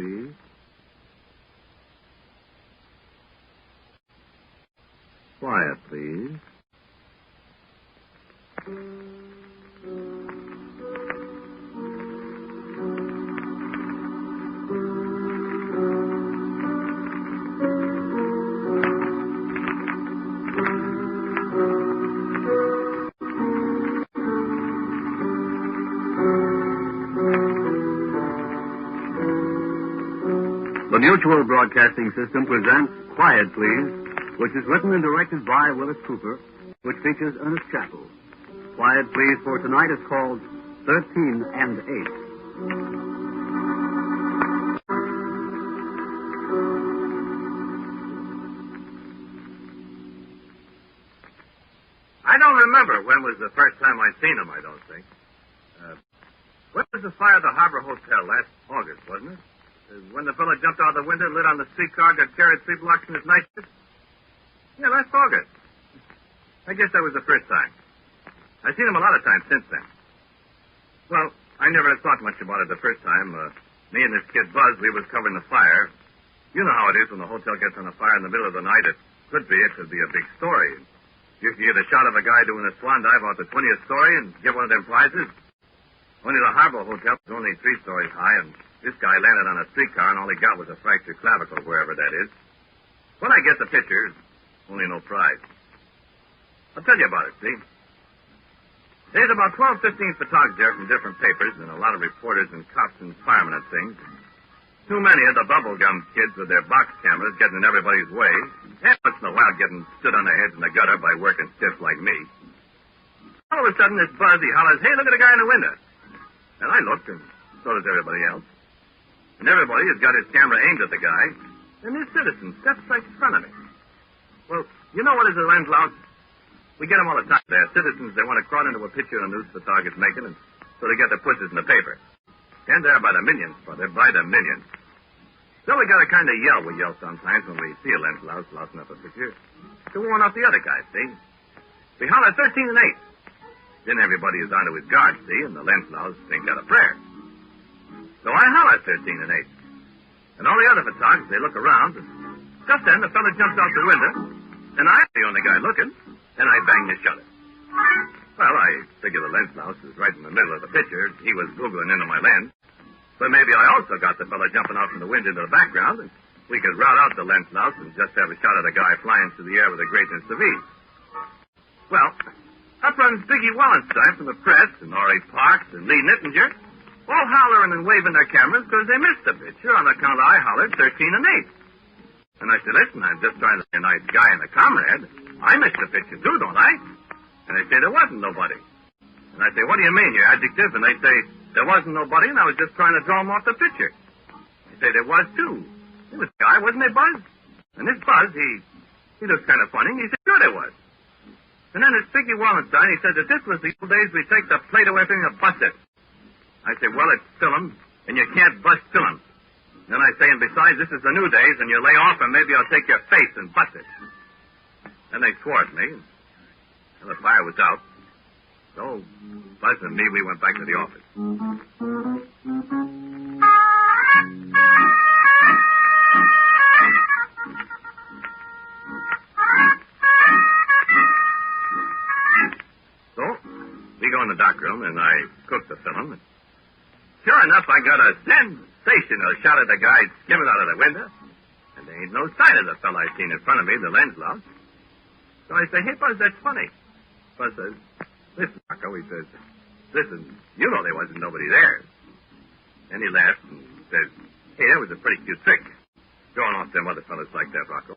please. Quiet, please. The Mutual Broadcasting System presents Quiet, Please, which is written and directed by Willis Cooper, which features Ernest Chappell. Quiet, Please for tonight is called 13 and 8. I don't remember when was the first time I seen him, I don't think. When was the fire at the Harbor Hotel? Last August, wasn't it? When the fellow jumped out the window, lit on the streetcar, got carried 3 blocks in his night shirt? Yeah, last August. I guess that was the first time. I've seen him a lot of times since then. Well, I never thought much about it the first time. Me and this kid Buzz, we was covering the fire. You know how it is when the hotel gets on a fire in the middle of the night. It could be a big story. You can get a shot of a guy doing a swan dive out the 20th story and get one of them prizes. Only the Harbor Hotel was only 3 stories high, and this guy landed on a streetcar, and all he got was a fractured clavicle, wherever that is. When I get the picture, only no prize. I'll tell you about it, see? There's about 12, 15 photographers there from different papers, and a lot of reporters and cops and firemen and things. Too many of the bubblegum kids with their box cameras getting in everybody's way, and once in a while getting stood on their heads in the gutter by working stiff like me. All of a sudden, this Buzz, he hollers, "Hey, look at the guy in the window." And I looked, and so does everybody else. And everybody has got his camera aimed at the guy, and this citizen steps right in front of me. Well, you know what is a lens louse? We get them all the time. They're citizens, they want to crawl into a picture a news photographer's making, and so they get their pussies in the paper. And they're by the millions, brother, by the millions. So we got a kind of yell we yell sometimes when we see a lens louse lousing up a picture to warn off the other guys, see? We holler 13 and 8. Then everybody is onto his guard, see, and the lens louse ain't got a prayer. So I holler 13 and 8. And all the other photographers, they look around, and just then the fella jumps out the window, and I'm the only guy looking, and I bang the shutter. Well, I figure the lens louse is right in the middle of the picture. He was googling into my lens. But maybe I also got the fella jumping out from the window into the background, and we could rout out the lens louse and just have a shot of the guy flying through the air with a greatness of ease. Well, up runs Biggie Wallenstein from the press, and Orrie Parks, and Lee Nittinger, all hollering and waving their cameras because they missed the picture on account I hollered 13 and 8. And I said, listen, I'm just trying to be a nice guy and a comrade. I missed the picture too, don't I? And they say, there wasn't nobody. And I say, what do you mean, your adjective? And they say, there wasn't nobody, and I was just trying to draw him off the picture. They say, there was too. It was a guy, wasn't it, Buzz? And this Buzz, he looks kind of funny, and he said, sure there was. And then this Biggie Wallenstein, he said that this was the old days we take the plate away from you and bust it. I say, well, it's film, and you can't bust film. Then I say, and besides, this is the new days, and you lay off, and maybe I'll take your face and bust it. Then they swore at me, and the fire was out. So, Buzz and me, we went back to the office. So, we go in the dark room, and I cook the film, and sure enough, I got a sensational shot of the guy skimming out of the window. And there ain't no sign of the fellow I seen in front of me, the lens louse. So I say, hey, Buzz, that's funny. Buzz says, listen, Marco, he says, listen, you know there wasn't nobody there. And he laughs and says, hey, that was a pretty cute trick. Drawing off them other fellas like that, Rocco.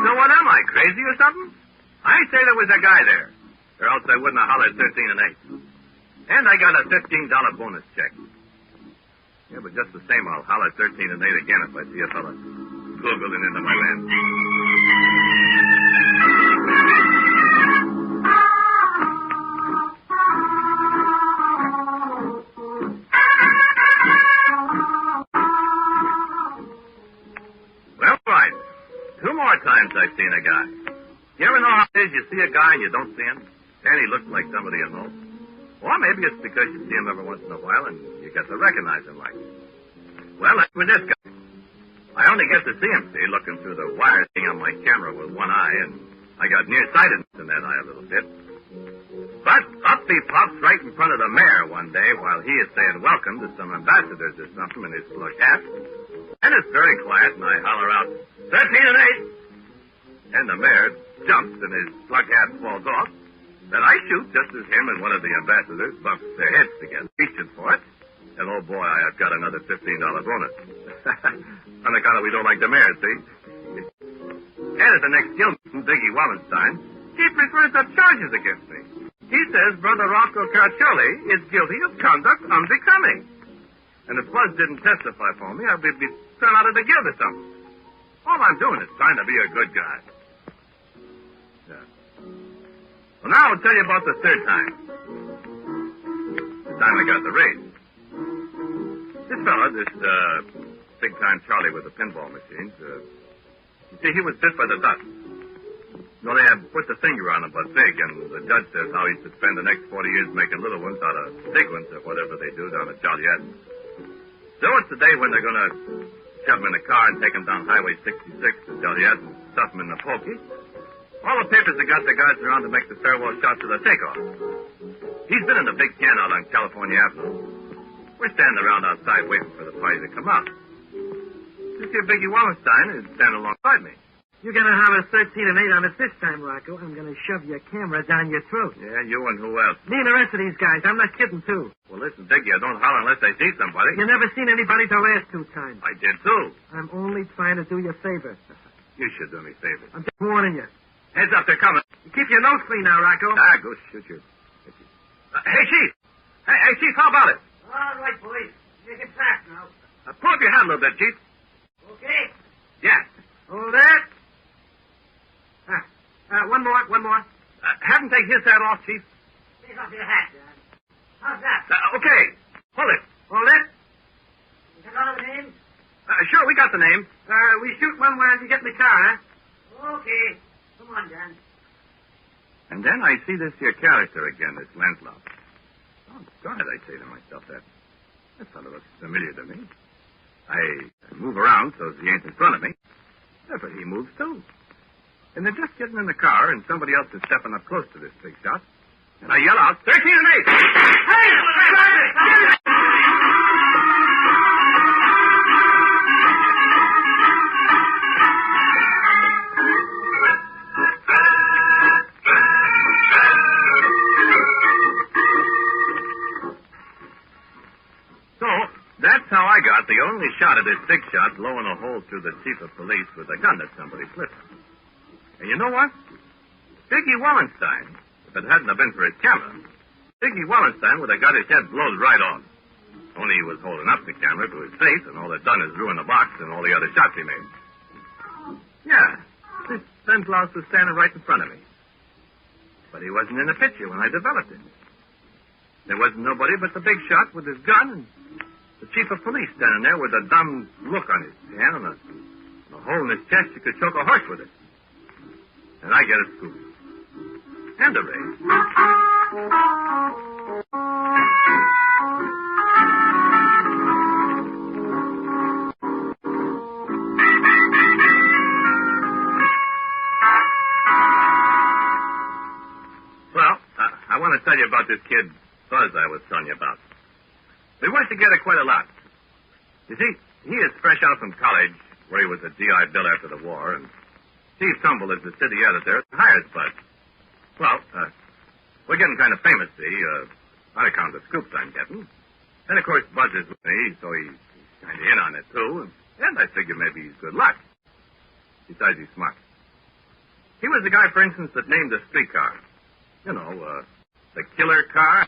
So what am I, crazy or something? I say there was a guy there, or else I wouldn't have hollered 13 and 8. And I got a $15 bonus check. Yeah, but just the same, I'll holler 13 and 8 again if I see a fella googling into my lens. Well, right. 2 more times I've seen a guy. You ever know how it is you see a guy and you don't see him? And he looked like somebody you know. Or maybe it's because you see him every once in a while and you get to recognize him like. Well, that's with this guy. I only get to see him, looking through the wire thing on my camera with one eye, and I got nearsightedness in that eye a little bit. But up he pops right in front of the mayor one day while he is saying welcome to some ambassadors or something in his plug hat. And it's very quiet, and I holler out, 13 and 8. And the mayor jumps and his plug hat falls off. Then I shoot just as him and one of the ambassadors bumps their heads together, reaching for it. And oh boy, I've got another $15 bonus. On account of we don't like the mayor, see? And at the next guild meeting, Biggie Wallenstein, he prefers up charges against me. He says Brother Rocco Carcioli is guilty of conduct unbecoming. And if Buzz didn't testify for me, I'd be thrown out of the guild or something. All I'm doing is trying to be a good guy. Yeah. Well, now I'll tell you about the third time. The time I got the raise. This fella, big-time Charlie with the pinball machines, you see, he was bit by the dust. No, they had put the finger on him, but big, and the judge says how he should spend the next 40 years making little ones out of big ones or whatever they do down at Joliet. So it's the day when they're going to shove him in a car and take him down Highway 66 to Joliet and stuff him in the pokey. All the papers have got the guys around to make the farewell shot to the takeoff. He's been in the big can out on California Avenue. We're standing around outside waiting for the party to come out. This here Biggie Wallenstein is standing alongside me. You're going to have a 13 and 8 on us this time, Rocco. I'm going to shove your camera down your throat. Yeah, you and who else? Me and the rest of these guys. I'm not kidding, too. Well, listen, Biggie, I don't holler unless I see somebody. You never seen anybody the last 2 times. I did, too. I'm only trying to do you a favor. You should do me favors. I'm just warning you. Heads up, they're coming. You keep your nose clean now, Rocco. Go shoot you. Hey, Chief. Hey, Chief, how about it? All right, boys. Make it fast now. Pull up your hat a little bit, Chief. Okay. Yeah. Hold it. One more. Have him take his hat off, Chief. Take off your hat, John. How's that? Okay. Hold it. Hold it. You got all the names? Sure, we got the names. We shoot one while you get in the car, huh? Okay. Come on, John. And then I see this here character again, this Lancelot. Oh, God, I say to myself that fellow looks familiar to me. I move around so he ain't in front of me. Yeah, but he moves, too. And they're just getting in the car, and somebody else is stepping up close to this big shot. And I yell out, 13 and 8! Hey! So, that's how I got the only shot of this big shot blowing a hole through the chief of police with a gun that somebody slipped. And you know what? Biggie Wallenstein, if it hadn't have been for his camera, Biggie Wallenstein would have got his head blown right off. Only he was holding up the camera to his face, and all it done is ruin the box and all the other shots he made. Yeah, this Sunglass was standing right in front of me. But he wasn't in the picture when I developed it. There wasn't nobody but the big shot with his gun and the chief of police standing there with a dumb look on his hand and a hole in his chest you could choke a horse with it. And I get a scoop. And a raise. Well, I want to tell you about this kid, Buzz, I was telling you about. We worked together quite a lot. You see, he is fresh out from college, where he was a GI Bill after the war, and Steve Tumble is the city editor and hires Buzz. Well, we're getting kind of famous, see, on account of the scoops I'm getting. And, of course, Buzz is with me, so he's kind of in on it, too. And I figure maybe he's good luck. Besides, he's smart. He was the guy, for instance, that named the streetcar. You know, the killer car.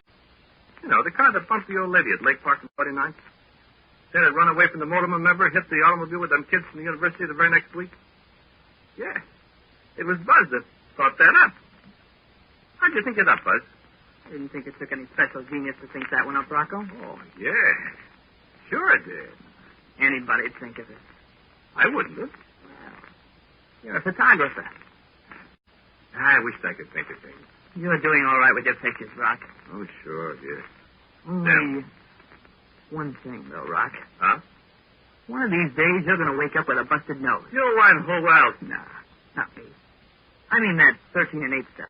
You know, the car that bumped the old lady at Lake Park in 49. Said it run away from the motorman member, hit the automobile with them kids from the university the very next week. Yeah. It was Buzz that thought that up. How'd you think it up, Buzz? I didn't think it took any special genius to think that one up, Rocco. Oh, yeah. Sure it did. Anybody'd think of it. I wouldn't have. Well, you're a photographer. I wish I could think of things. You're doing all right with your pictures, Rock. Oh, sure, yes. Only one thing, though, Rock. Huh? One of these days, you're going to wake up with a busted nose. You and who else? Nah, not me. I mean that 13 and 8 stuff.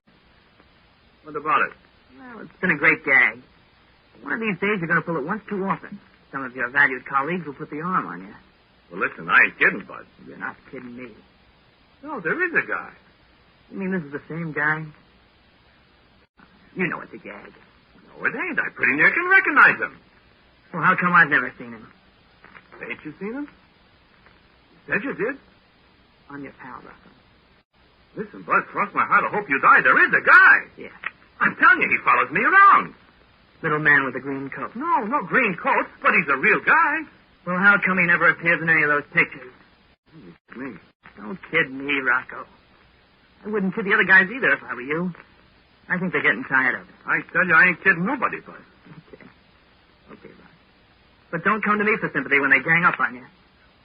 What about it? Well, it's been a great gag. One of these days, you're going to pull it once too often. Some of your valued colleagues will put the arm on you. Well, listen, I ain't kidding, Bud. You're not kidding me. No, there is a guy. You mean this is the same guy? You know it's a gag. No, it ain't. I pretty near can recognize him. Well, how come I've never seen him? Ain't you seen him? You said you did. On your pal, Russell. Listen, Bud, cross my heart, I hope you die. There is a guy. Yeah. I'm telling you, he follows me around. Little man with a green coat. No green coat, but he's a real guy. Well, how come he never appears in any of those pictures? Me. Don't kid me, Rocco. I wouldn't kid the other guys either if I were you. I think they're getting tired of it. I tell you, I ain't kidding nobody, Bud. Okay, Rock. But don't come to me for sympathy when they gang up on you.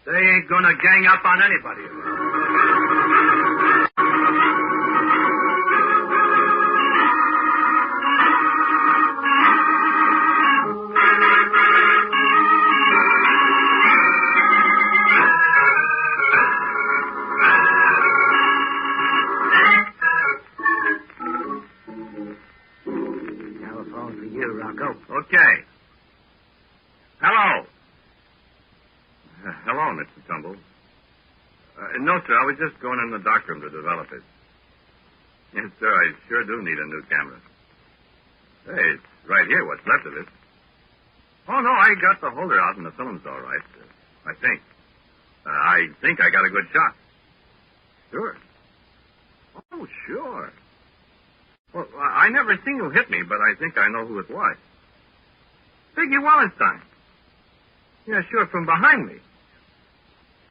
They ain't gonna gang up on anybody. Telephone for you, Rocco. Okay. Hello. Hello, Mr. Tumble. No, sir, I was just going in the darkroom to develop it. Yes, sir, I sure do need a new camera. Hey, it's right here, what's left of it. Oh, no, I got the holder out and the film's all right. I think I got a good shot. Sure. Oh, sure. Well, I never seen you hit me, but I think I know who it was. Biggie Wallenstein. Yeah, sure, from behind me.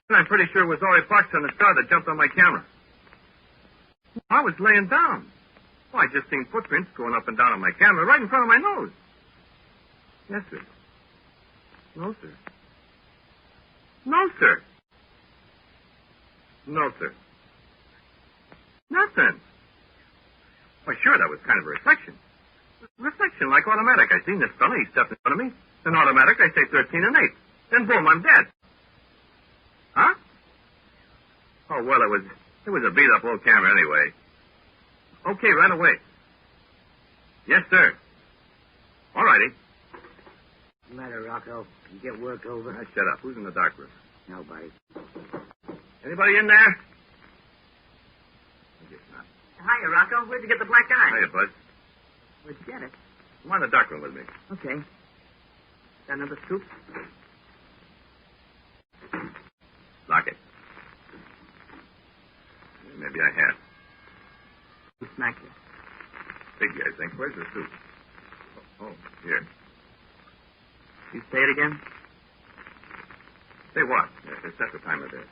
And I'm pretty sure it was Ori Parks on the star that jumped on my camera. I was laying down. Well, I just seen footprints going up and down on my camera right in front of my nose. Yes, sir. No, sir. No, sir. No, sir. Nothing. Why, sure, that was kind of a reflection. Reflection, like automatic. I seen this fella. He stepped in front of me. Then automatic, I say 13 and 8. Then boom, I'm dead. Huh? Oh, well, it was a beat-up old camera anyway. Okay, right away. Yes, sir. All righty. What's the matter, Rocco? You get work over? Now, shut up. Who's in the dark room? Nobody. Anybody in there? I guess not. Hiya, Rocco. Where'd you get the black eye? Hiya, Bud. Where'd you get it? Come on in the dark room with me. Okay. Got another scoop? Lock it. Maybe I have. Who smacked you? Biggie, I think. Where's the soup? Oh, here. You say it again? Say what? Set the timer there.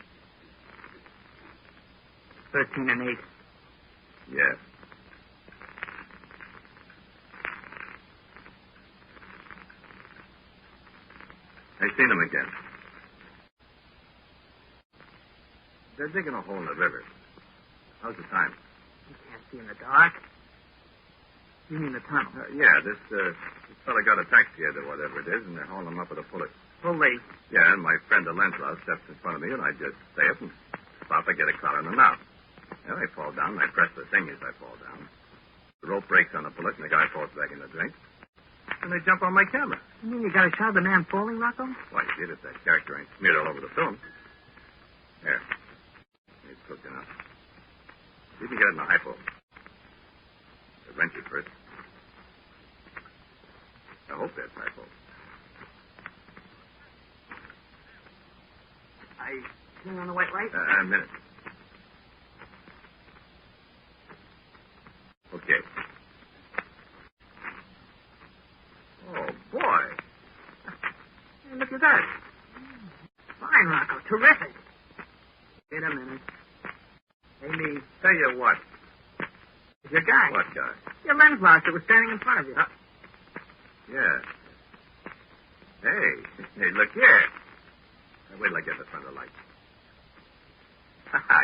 13 and 8. Yes. I seen him again. They're digging a hole in the river. How's the time? You can't see in the dark. You mean the tunnel? Yeah, this fella got a taxi or whatever it is, and they're hauling him up with a pulley. Pulley? Yeah, and my friend the Lenslow steps in front of me, and I just stay up and stop. I get a collar in the mouth. Yeah, I fall down, and I press the thing as I fall down. The rope breaks on the bullet, and the guy falls back in the drink. And they jump on my camera. You mean you got a shot of the man falling, Rocco? Why, shit, if that character ain't smeared all over the film. There. It's cooked enough. You can get it in a hypo. Wrench it first. I hope that's hypo. I turn on the white light? A minute. Okay. Oh, boy. Hey, look at that. Fine, Rocco. Terrific. Wait a minute. Hey, me. Tell you what. It's your guy. What guy? Your lens blaster was standing in front of you. Yeah. Hey, look here. Now, wait till I get the front of the light.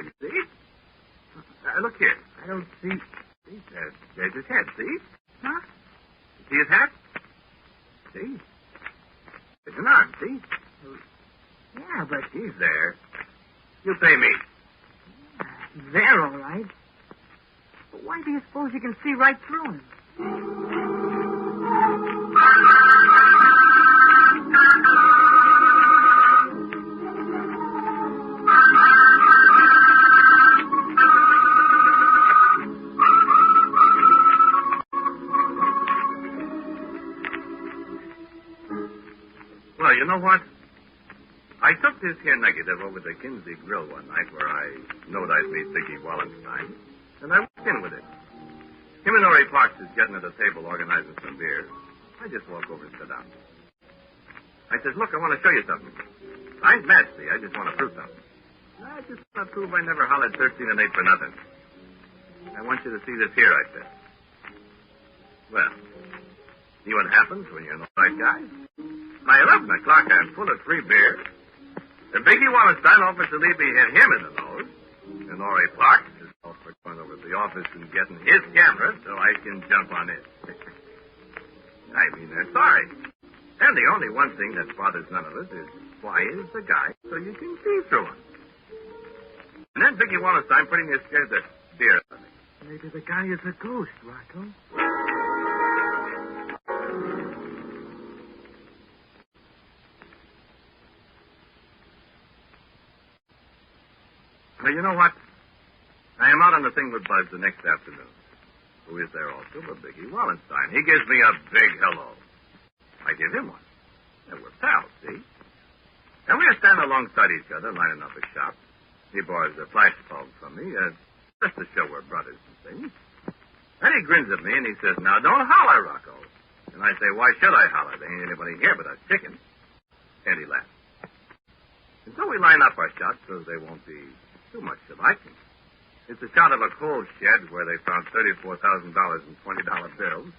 You see? Look here. I don't see. There's his head, see? Huh? See his hat? See? There's an arm, see? Yeah, but He's there. You pay me. there, all right. But why do you suppose you can see right through him? Well, you know what? I took this here negative over to Kinsey Grill one night where I knowed I'd meet Dickie Wallenstein, and I walked in with it. Him and Ori Parks is getting at a table organizing some beer. I just walk over and sit down. I says, look, I want to show you something. I ain't nasty. I just want to prove something. I just want to prove I never hollered 13 and 8 for nothing. I want you to see this here, I said. Well, see what happens when you're the right guy? By 11 o'clock, I'm full of free beer. The Biggie Wallenstein offers to leave me hit him in the nose. And Ori Parks is all for going over to the office and getting his camera so I can jump on it. I mean, they're sorry. And the only one thing that bothers none of us is why is the guy so you can see through him. And then Biggie Wallenstein pretty near scared the beer out of me. Maybe the guy is a ghost, Rocco. Well, you know what? I am out on the thing with Buzz the next afternoon. Who is there also but Biggie Wallenstein. He gives me a big hello. I give him one. And we're pals, see? And we are standing alongside each other, lining up a shop. He borrows a flash bulb from me, just to show we're brothers and things. Then he grins at me and he says, now don't holler, Rocco. And I say, why should I holler? There ain't anybody here but us chickens. And he laughs. And so we line up our shots so they won't be too much to liking. It's a shot of a coal shed where they found $34,000 in $20 bills.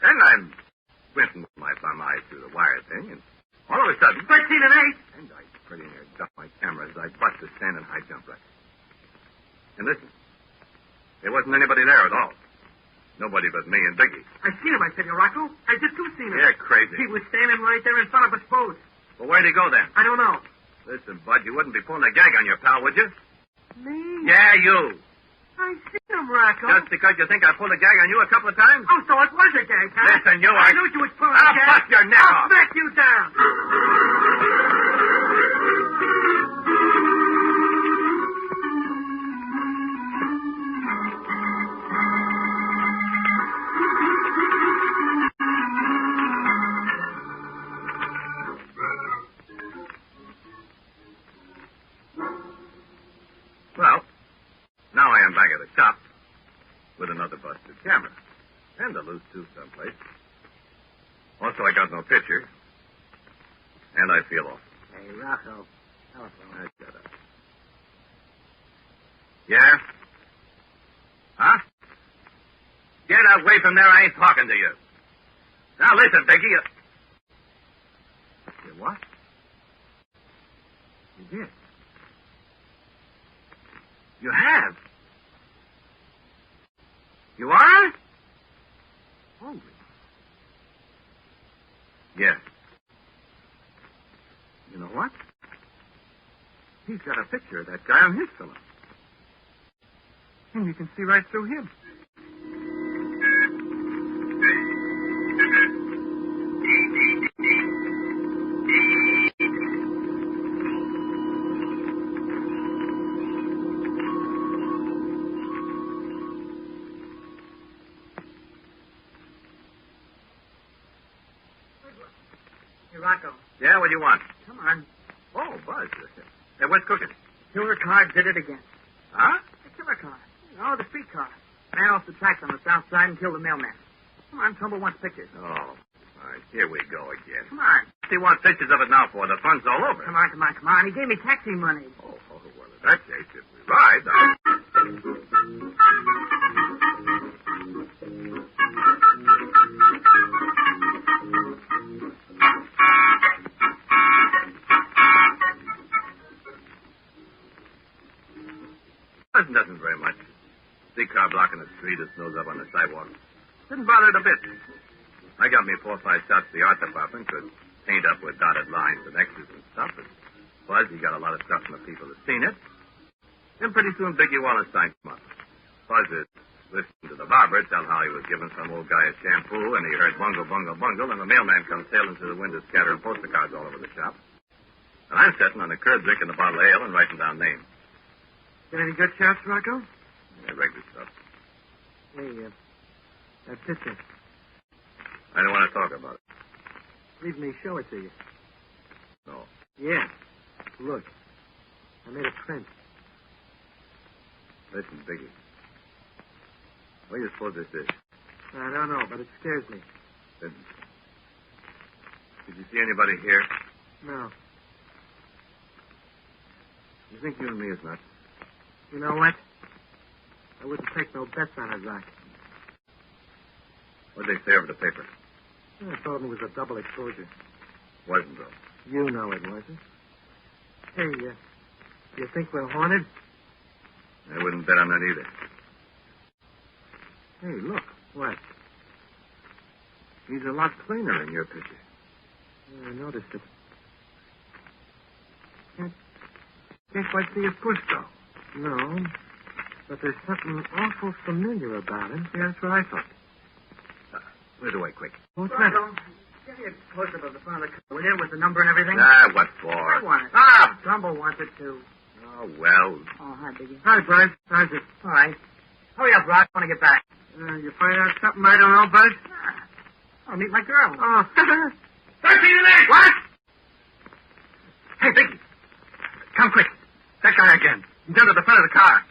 And I'm squinting with my bum eye through the wire thing, and all of a sudden, 13 and 8. And I pretty near duck my camera as I bust a standing high jump right. And listen, there wasn't anybody there at all. Nobody but me and Biggie. I seen him, I said, Rocco. I just seen him. You're crazy. He was standing right there in front of us both. Well, where'd he go then? I don't know. Listen, Bud, you wouldn't be pulling a gag on your pal, would you? Me? Yeah, you. I seen him, Rocco. Just because you think I pulled a gag on you a couple of times? Oh, so it was a gag, huh? Listen, you I knew you was pulling a I'll gag. bust your neck I'll off. smack you down. Well, now I am back at the shop with another busted camera and a loose tooth someplace. Also, I got no picture, and I feel awful. Hey, Rocco. Telephone. Shut up. Yeah? Huh? Get away from there. I ain't talking to you. Now, listen, Biggie. You what? You did. You have? You are? Holy. Yes. You know what? He's got a picture of that guy on his film. And you can see right through him. Hey, Rocco. Yeah, what do you want? Come on. Oh, Buzz. Hey, what's cooking? Killer car did it again. Huh? The killer car. Oh, the street car. Ran off the tracks on the south side and killed the mailman. Come on, Trumbull wants pictures. Oh, all right. Here we go again. Come on. He wants pictures of it now for. The fun's all over. Come on. He gave me taxi money. Oh, well, in that case, if we ride, doesn't very much. streetcar blocking the street. His nose up on the sidewalk. Didn't bother it a bit. I got me 4 or 5 shots to the art department. Could paint up with dotted lines and X's and stuff. And Buzz, he got a lot of stuff from the people that seen it. Then pretty soon Biggie Wallenstein come up. Buzz is listening to the barber tell how he was giving some old guy a shampoo, and he heard bungle, bungle, bungle, and the mailman comes sailing through the window scattering poster cards all over the shop. And I'm sitting on the curb drinking a bottle of ale and writing down names. Get any good shots, Rocco? Yeah, regular stuff. Hey, that picture. I don't want to talk about it. Leave me show it to you. No. Yeah. Look. I made a print. Listen, Biggie. What do you suppose this is? I don't know, but it scares me. Did you see anybody here? No. You think you and me is nuts? You know what? I wouldn't take no bets on it, Rock. What'd they say over the paper? I thought it was a double exposure. Wasn't, though. You know it wasn't. Hey, you think we're haunted? I wouldn't bet on that either. Hey, look. What? He's a lot cleaner in your picture. Yeah, I noticed it. Can't quite see his push, though. No, but there's something awful familiar about him. Yeah, that's what I thought. Put it away, quick. What's that? Give me a close-up of the front of the car, will you, with the number and everything? Ah, what for? I want it. Ah! Trumbull wants it, too. Oh, well. Oh, hi, Biggie. Hi, Buzz. How's it? All right. Hurry up, Rock. I want to get back. You find out something I don't know, Buzz? I'll meet my girl. Oh. Don't see you there! What? Hey, Biggie. Come quick. That guy again. He's under the front of the car.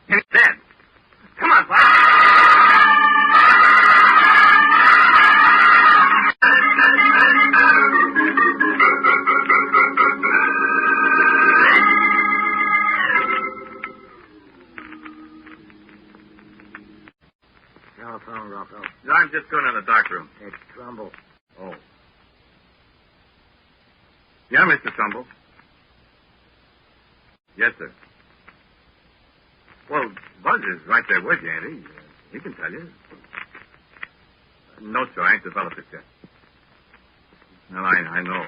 And he's dead. Come on, Buzz. Telephone, Rocco. I'm just going in the dark room. It's Trumbull. Oh. Yeah, Mr. Trumbull. Yes, sir. Well, Buzz is right there with you, ain't he? He can tell you. No, sir, I ain't developed it yet. Well, I know.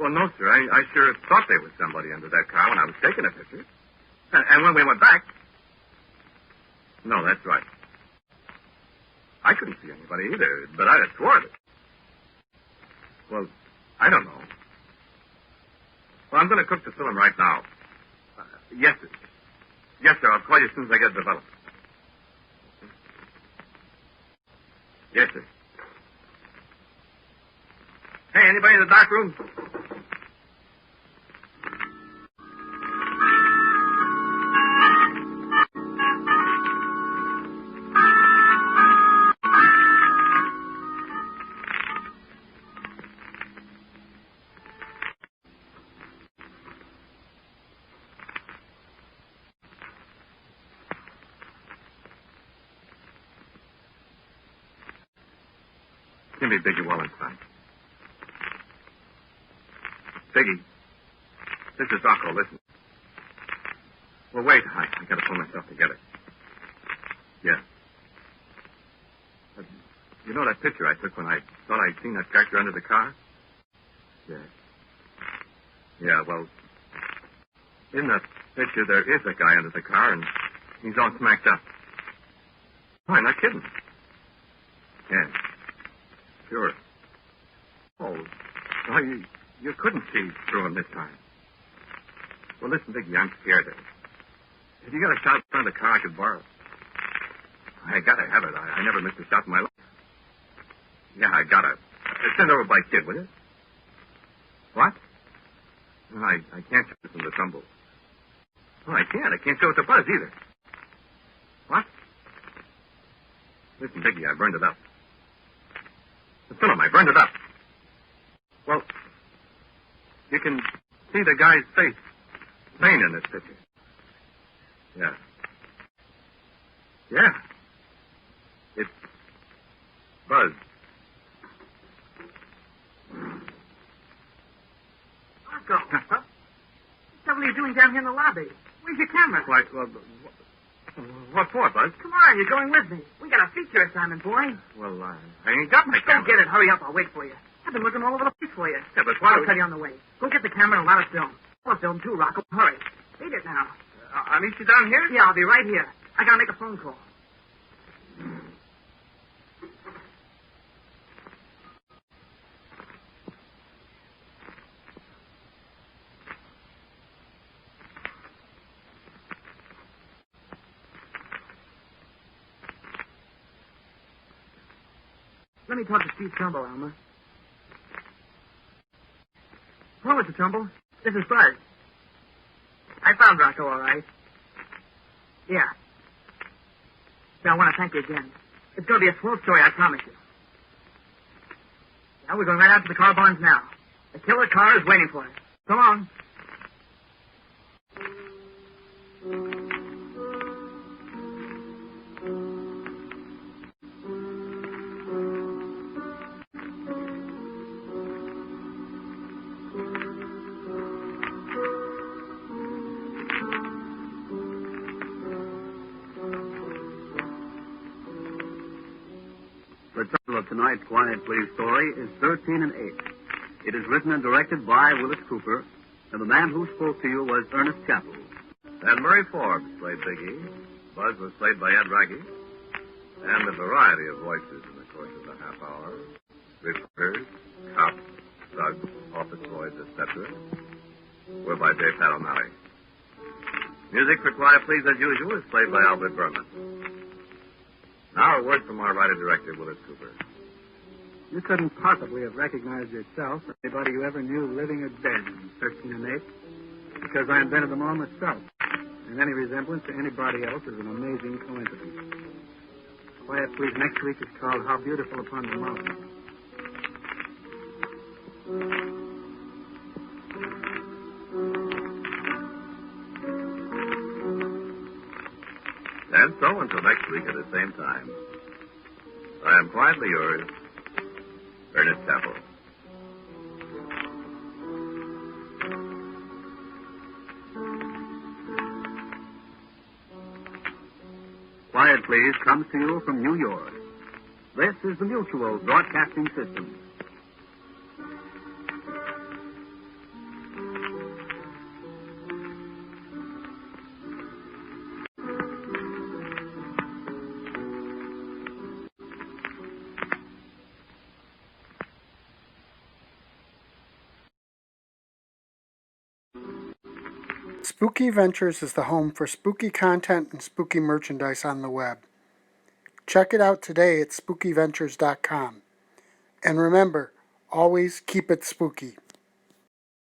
Well, no, sir, I sure thought there was somebody under that car when I was taking a picture. And when we went back... No, that's right. I couldn't see anybody either, but I'd have sworn it. Well, I don't know. Well, I'm going to cook the film right now. Yes, sir. Yes, sir. I'll call you as soon as I get it developed. Yes, sir. Hey, anybody in the dark room? Give me Biggie Wallenstein. Biggie, this is Rocco. Listen. Well, wait. I got to pull myself together. Yeah. You know that picture I took when I thought I'd seen that character under the car? Yeah. Yeah, well, in that picture there is a guy under the car, and he's all smacked up. Oh, I'm not kidding. Yeah. Sure. Oh, well, you couldn't see through him this time. Well, listen, Biggie, I'm scared of it. Have you got a shot in front of the car I could borrow? I gotta have it. I never missed a shot in my life. Yeah, I gotta. Send over by Kid, will you? What? No, I can't show it from the Trumbull. Oh, I can't. I can't show it to Buzz either. What? Listen, Biggie, I burned it up. The film, I burned it up. Well, you can see the guy's face plain in this picture. Yeah. Yeah. It's Buzz. Rocco. What the hell are you doing down here in the lobby? Where's your camera? Why, well, What for, Buzz? Come on, you're going with me. We got a feature assignment, boy. Well, I ain't got my Go camera. get it. Hurry up. I'll wait for you. I've been looking all over the place for you. Yeah, but why I'll tell you on the way. Go get the camera and a lot of film. I'll film too, Rocco. Hurry. Beat it now. I'll meet you down here? Yeah, I'll be right here. I gotta make a phone call. Let me talk to Steve Trumbull, Alma. Hello, Mr. Trumbull. This is Buzz. I found Rocco, all right. Yeah. I want to thank you again. It's going to be a slow story, I promise you. Yeah, we're going right out to the car barns now. The killer car is waiting for us. Come on. The title of tonight's Quiet Please story is 13 and 8. It is written and directed by Willis Cooper, and the man who spoke to you was Ernest Chappell. And Murray Forbes played Big E. Buzz was played by Ed Raggy. And a variety of voices in the course of the half hour. Reporters, cops, thugs, office boys, etc. were by J. Pat O'Malley. Music for Quiet Please, as usual, is played by Albert Berman. Now a word from our writer-director, Willis Cooper. You couldn't possibly have recognized yourself or anybody you ever knew living or dead in 13 and 8, because I invented them all myself. And any resemblance to anybody else is an amazing coincidence. Quiet Please next week is called How Beautiful Upon the Mountain. And so, until next week at the same time, I am quietly yours, Ernest Chappell. Quiet Please comes to you from New York. This is the Mutual Broadcasting System. Spooky Ventures is the home for spooky content and spooky merchandise on the web. Check it out today at spookyventures.com. And remember, always keep it spooky.